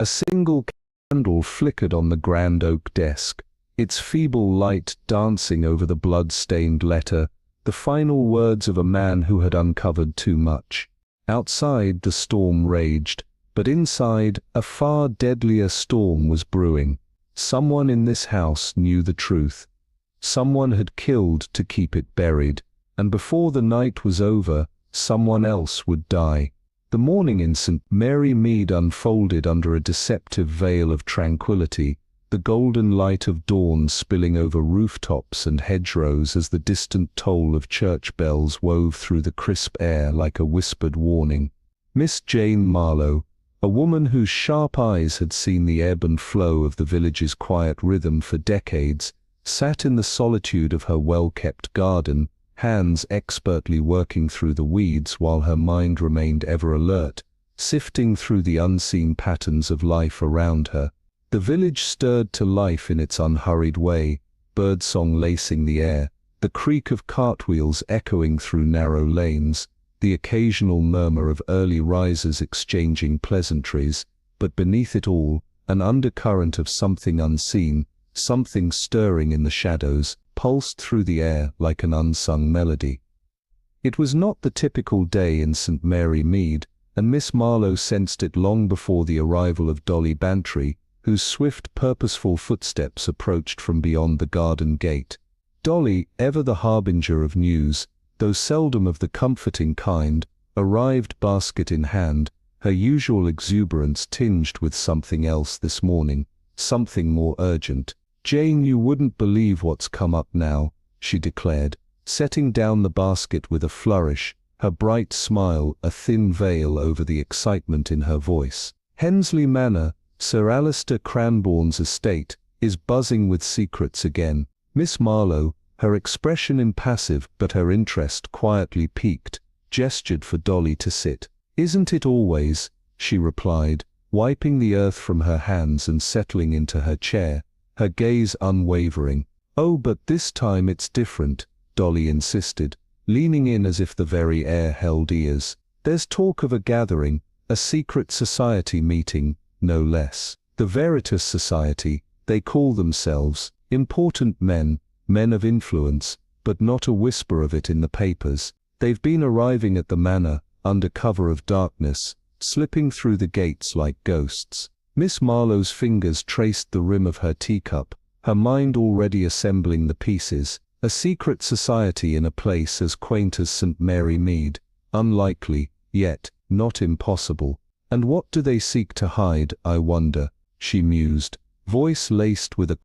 A single candle flickered on the grand oak desk, its feeble light dancing over the blood-stained letter, the final words of a man who had uncovered too much. Outside the storm raged, but inside a far deadlier storm was brewing. Someone in this house knew the truth. Someone had killed to keep it buried, and before the night was over, someone else would die. The morning in St. Mary Mead unfolded under a deceptive veil of tranquility, the golden light of dawn spilling over rooftops and hedgerows as the distant toll of church bells wove through the crisp air like a whispered warning. Miss Jane Marlowe, a woman whose sharp eyes had seen the ebb and flow of the village's quiet rhythm for decades, sat in the solitude of her well-kept garden, hands expertly working through the weeds while her mind remained ever alert, sifting through the unseen patterns of life around her. The village stirred to life in its unhurried way, birdsong lacing the air, the creak of cartwheels echoing through narrow lanes, the occasional murmur of early risers exchanging pleasantries, but beneath it all, an undercurrent of something unseen, something stirring in the shadows, pulsed through the air like an unsung melody. It was not the typical day in St. Mary Mead, and Miss Marlowe sensed it long before the arrival of Dolly Bantry, whose swift, purposeful footsteps approached from beyond the garden gate. Dolly, ever the harbinger of news, though seldom of the comforting kind, arrived basket in hand, her usual exuberance tinged with something else this morning, something more urgent. "Jane, you wouldn't believe what's come up now," she declared, setting down the basket with a flourish, her bright smile a thin veil over the excitement in her voice. "Hensley Manor, Sir Alister Cranbourne's estate, is buzzing with secrets again." Miss Marlowe, her expression impassive but her interest quietly piqued, gestured for Dolly to sit. "Isn't it always?" she replied, wiping the earth from her hands and settling into her chair, her gaze unwavering. "Oh, but this time it's different," Dolly insisted, leaning in as if the very air held ears. "There's talk of a gathering, a secret society meeting, no less. The Veritas Society, they call themselves, important men, men of influence, but not a whisper of it in the papers. They've been arriving at the manor, under cover of darkness, slipping through the gates like ghosts." Miss Marlowe's fingers traced the rim of her teacup, her mind already assembling the pieces. A secret society in a place as quaint as St. Mary Mead. Unlikely, yet not impossible. And what do they seek to hide, I wonder, she mused, voice laced with a